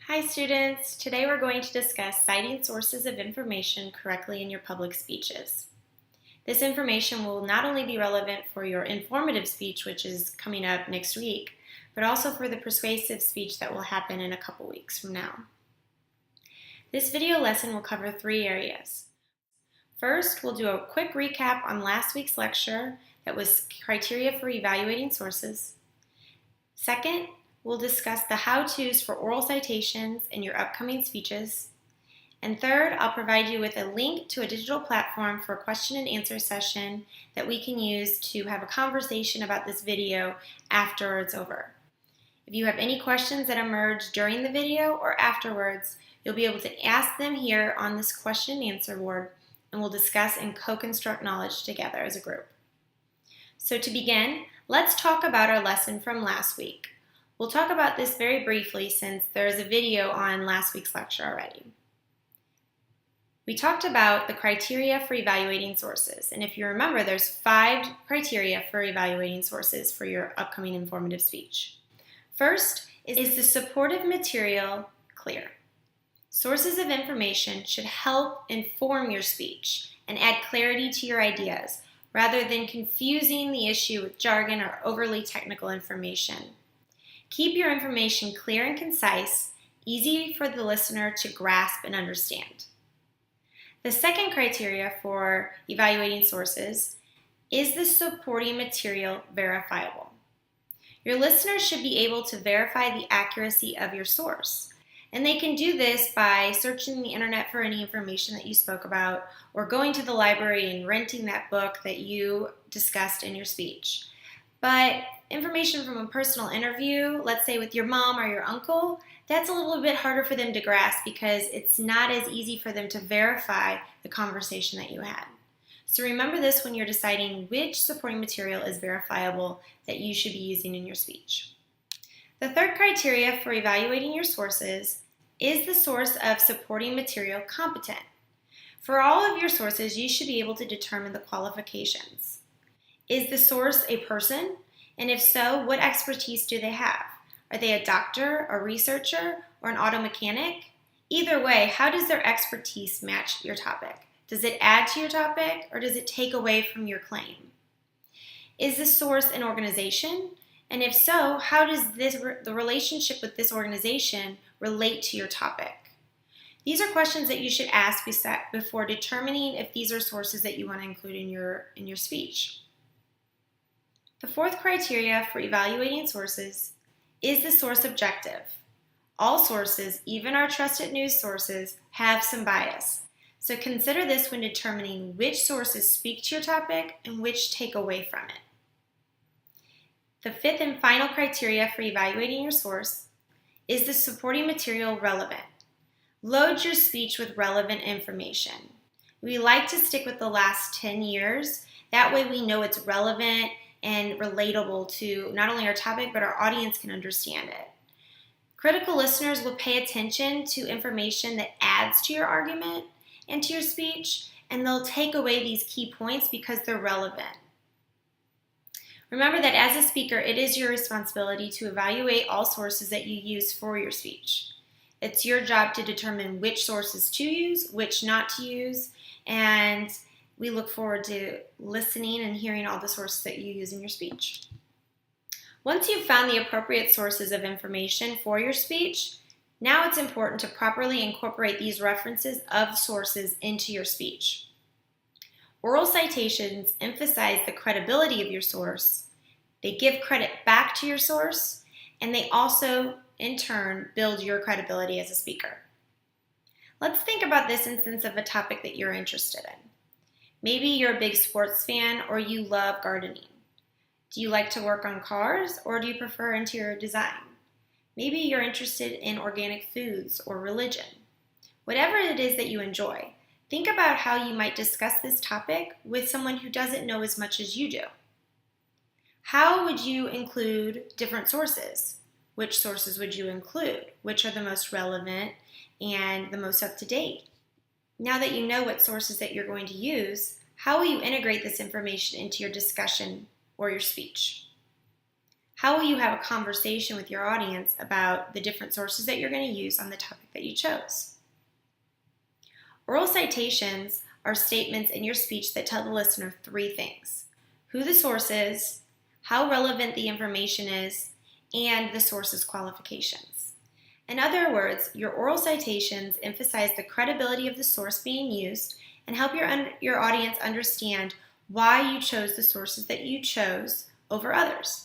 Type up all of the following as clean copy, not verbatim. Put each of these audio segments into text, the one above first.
Hi students, today we're going to discuss citing sources of information correctly in your public speeches. This information will not only be relevant for your informative speech, which is coming up next week, but also for the persuasive speech that will happen in a couple weeks from now. This video lesson will cover 3 areas. First, we'll do a quick recap on last week's lecture that was criteria for evaluating sources. Second, we'll discuss the how-tos for oral citations in your upcoming speeches. And third, I'll provide you with a link to a digital platform for a question and answer session that we can use to have a conversation about this video after it's over. If you have any questions that emerge during the video or afterwards, you'll be able to ask them here on this question and answer board, and we'll discuss and co-construct knowledge together as a group. So to begin, let's talk about our lesson from last week. We'll talk about this very briefly since there is a video on last week's lecture already. We talked about the criteria for evaluating sources, and if you remember, there's 5 criteria for evaluating sources for your upcoming informative speech. First, is the supportive material clear? Sources of information should help inform your speech and add clarity to your ideas, rather than confusing the issue with jargon or overly technical information. Keep your information clear and concise, easy for the listener to grasp and understand. The second criteria for evaluating sources is the supporting material verifiable. Your listeners should be able to verify the accuracy of your source, and they can do this by searching the internet for any information that you spoke about or going to the library and renting that book that you discussed in your speech. But information from a personal interview, let's say with your mom or your uncle, that's a little bit harder for them to grasp because it's not as easy for them to verify the conversation that you had. So remember this when you're deciding which supporting material is verifiable that you should be using in your speech. The third criteria for evaluating your sources is the source of supporting material competent. For all of your sources, you should be able to determine the qualifications. Is the source a person? And if so, what expertise do they have? Are they a doctor, a researcher, or an auto mechanic? Either way, how does their expertise match your topic? Does it add to your topic, or does it take away from your claim? Is the source an organization? And if so, how does the relationship with this organization relate to your topic? These are questions that you should ask before determining if these are sources that you want to include in your speech. The fourth criteria for evaluating sources is the source objective. All sources, even our trusted news sources, have some bias. So consider this when determining which sources speak to your topic and which take away from it. The fifth and final criteria for evaluating your source is the supporting material relevant. Load your speech with relevant information. We like to stick with the last 10 years. That way we know it's relevant and relatable to not only our topic, but our audience can understand it. Critical listeners will pay attention to information that adds to your argument and to your speech, and they'll take away these key points because they're relevant. Remember that as a speaker, it is your responsibility to evaluate all sources that you use for your speech. It's your job to determine which sources to use, which not to use, and we look forward to listening and hearing all the sources that you use in your speech. Once you've found the appropriate sources of information for your speech, now it's important to properly incorporate these references of sources into your speech. Oral citations emphasize the credibility of your source, they give credit back to your source, and they also, in turn, build your credibility as a speaker. Let's think about this instance of a topic that you're interested in. Maybe you're a big sports fan or you love gardening. Do you like to work on cars or do you prefer interior design? Maybe you're interested in organic foods or religion. Whatever it is that you enjoy, think about how you might discuss this topic with someone who doesn't know as much as you do. How would you include different sources? Which sources would you include? Which are the most relevant and the most up-to-date? Now that you know what sources that you're going to use, how will you integrate this information into your discussion or your speech? How will you have a conversation with your audience about the different sources that you're going to use on the topic that you chose? Oral citations are statements in your speech that tell the listener three things: who the source is, how relevant the information is, and the source's qualifications. In other words, your oral citations emphasize the credibility of the source being used and help your audience understand why you chose the sources that you chose over others.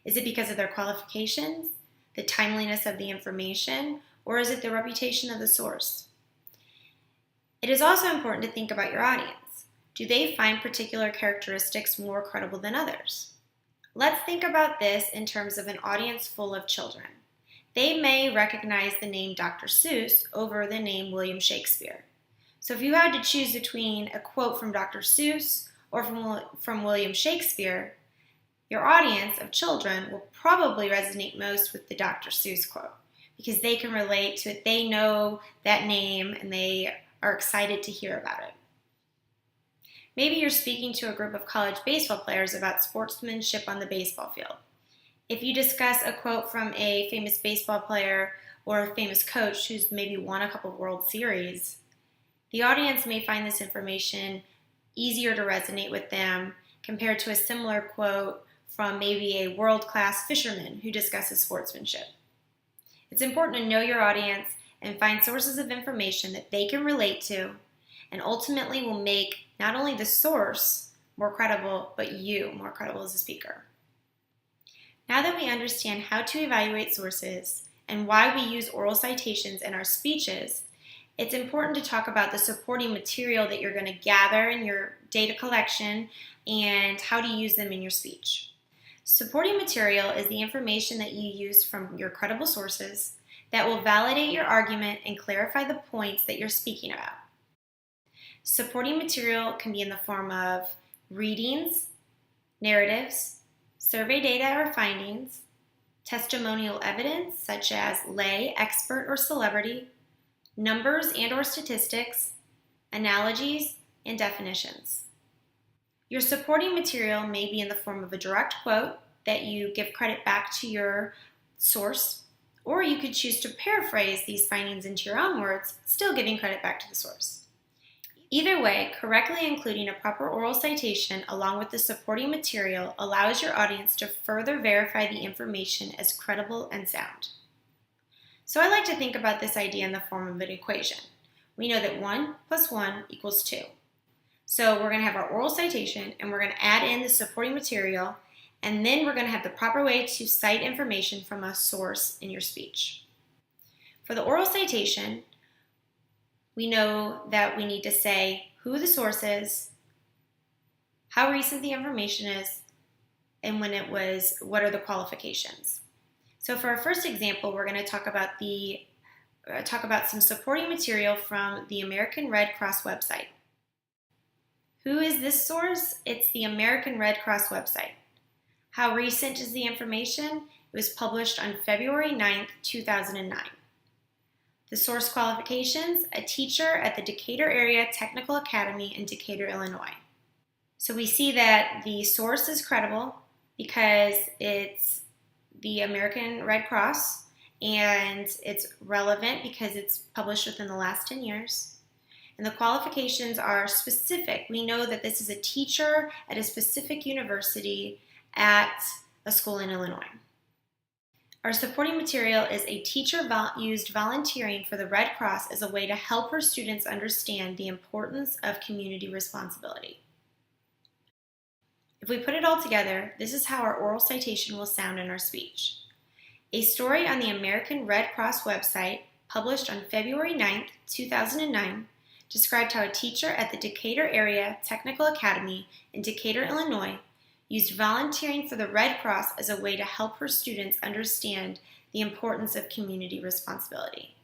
Is it because of their qualifications, the timeliness of the information, or is it the reputation of the source? It is also important to think about your audience. Do they find particular characteristics more credible than others? Let's think about this in terms of an audience full of children. They may recognize the name Dr. Seuss over the name William Shakespeare. So if you had to choose between a quote from Dr. Seuss or from William Shakespeare, your audience of children will probably resonate most with the Dr. Seuss quote because they can relate to it. They know that name and they are excited to hear about it. Maybe you're speaking to a group of college baseball players about sportsmanship on the baseball field. If you discuss a quote from a famous baseball player or a famous coach who's maybe won a couple World Series, the audience may find this information easier to resonate with them compared to a similar quote from maybe a world-class fisherman who discusses sportsmanship. It's important to know your audience and find sources of information that they can relate to and ultimately will make not only the source more credible, but you more credible as a speaker. Now that we understand how to evaluate sources and why we use oral citations in our speeches, it's important to talk about the supporting material that you're going to gather in your data collection and how to use them in your speech. Supporting material is the information that you use from your credible sources that will validate your argument and clarify the points that you're speaking about. Supporting material can be in the form of readings, narratives, survey data or findings, testimonial evidence such as lay, expert, or celebrity, numbers and or statistics, analogies, and definitions. Your supporting material may be in the form of a direct quote that you give credit back to your source, or you could choose to paraphrase these findings into your own words, still giving credit back to the source. Either way, correctly including a proper oral citation along with the supporting material allows your audience to further verify the information as credible and sound. So I like to think about this idea in the form of an equation. We know that 1 + 1 = 2. So we're going to have our oral citation and we're going to add in the supporting material, and then we're going to have the proper way to cite information from a source in your speech. For the oral citation, we know that we need to say who the source is, how recent the information is, and when it was, what are the qualifications. So for our first example, we're going to talk about some supporting material from the American Red Cross website. Who is this source? It's the American Red Cross website. How recent is the information? It was published on February 9th, 2009. The source qualifications: a teacher at the Decatur Area Technical Academy in Decatur, Illinois. So we see that the source is credible because it's the American Red Cross, and it's relevant because it's published within the last 10 years. And the qualifications are specific. We know that this is a teacher at a specific university at a school in Illinois. Our supporting material is a teacher used volunteering for the Red Cross as a way to help her students understand the importance of community responsibility. If we put it all together, this is how our oral citation will sound in our speech. A story on the American Red Cross website, published on February 9th, 2009, described how a teacher at the Decatur Area Technical Academy in Decatur, Illinois, used volunteering for the Red Cross as a way to help her students understand the importance of community responsibility.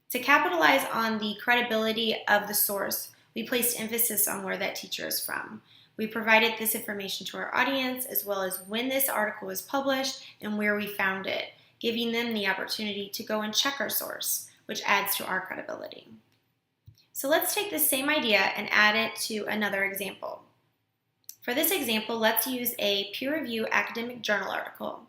To capitalize on the credibility of the source, we placed emphasis on where that teacher is from. We provided this information to our audience, as well as when this article was published and where we found it, giving them the opportunity to go and check our source, which adds to our credibility. So let's take this same idea and add it to another example. For this example, let's use a peer-reviewed academic journal article.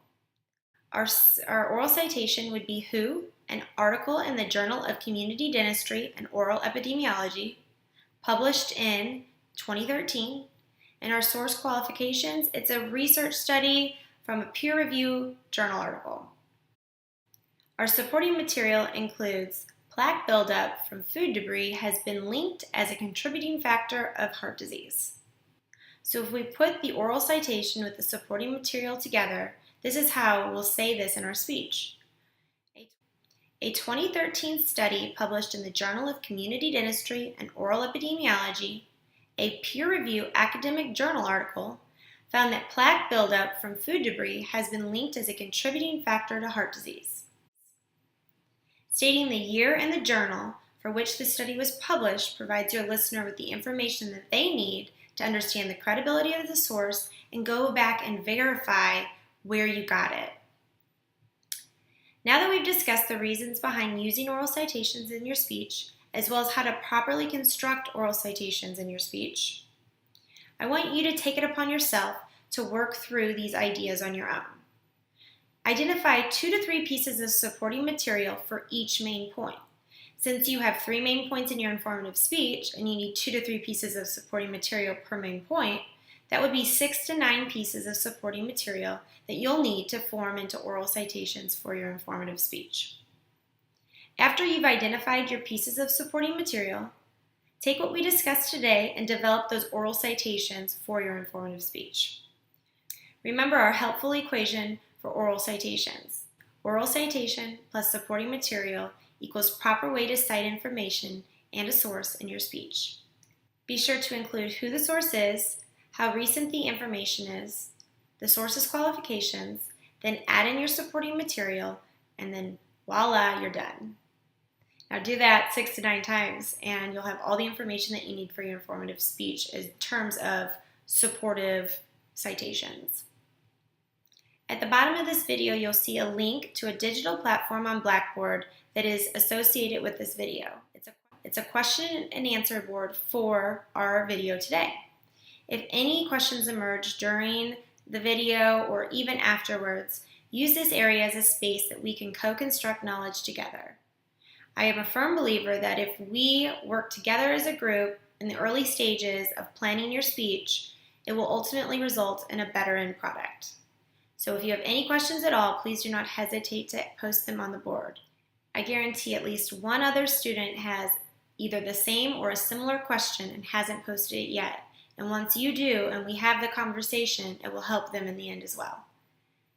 Our oral citation would be WHO, an article in the Journal of Community Dentistry and Oral Epidemiology, published in 2013. And our source qualifications, it's a research study from a peer-reviewed journal article. Our supporting material includes plaque buildup from food debris has been linked as a contributing factor of heart disease. So if we put the oral citation with the supporting material together, this is how we'll say this in our speech. A 2013 study published in the Journal of Community Dentistry and Oral Epidemiology, a peer-reviewed academic journal article, found that plaque buildup from food debris has been linked as a contributing factor to heart disease. Stating the year and the journal for which the study was published provides your listener with the information that they need to understand the credibility of the source and go back and verify where you got it. Now that we've discussed the reasons behind using oral citations in your speech, as well as how to properly construct oral citations in your speech, I want you to take it upon yourself to work through these ideas on your own. Identify 2 to 3 pieces of supporting material for each main point. Since you have 3 main points in your informative speech and you need 2 to 3 pieces of supporting material per main point, that would be 6 to 9 pieces of supporting material that you'll need to form into oral citations for your informative speech. After you've identified your pieces of supporting material, take what we discussed today and develop those oral citations for your informative speech. Remember our helpful equation for oral citations. Oral citation plus supporting material equals proper way to cite information and a source in your speech. Be sure to include who the source is, how recent the information is, the source's qualifications, then add in your supporting material, and then voila, you're done. Now do that 6 to 9 times and you'll have all the information that you need for your informative speech in terms of supportive citations. At the bottom of this video, you'll see a link to a digital platform on Blackboard that is associated with this video. It's a question and answer board for our video today. If any questions emerge during the video or even afterwards, use this area as a space that we can co-construct knowledge together. I am a firm believer that if we work together as a group in the early stages of planning your speech, it will ultimately result in a better end product. So if you have any questions at all, please do not hesitate to post them on the board. I guarantee at least one other student has either the same or a similar question and hasn't posted it yet. And once you do and we have the conversation, it will help them in the end as well.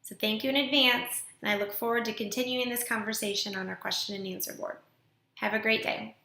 So thank you in advance, and I look forward to continuing this conversation on our question and answer board. Have a great day.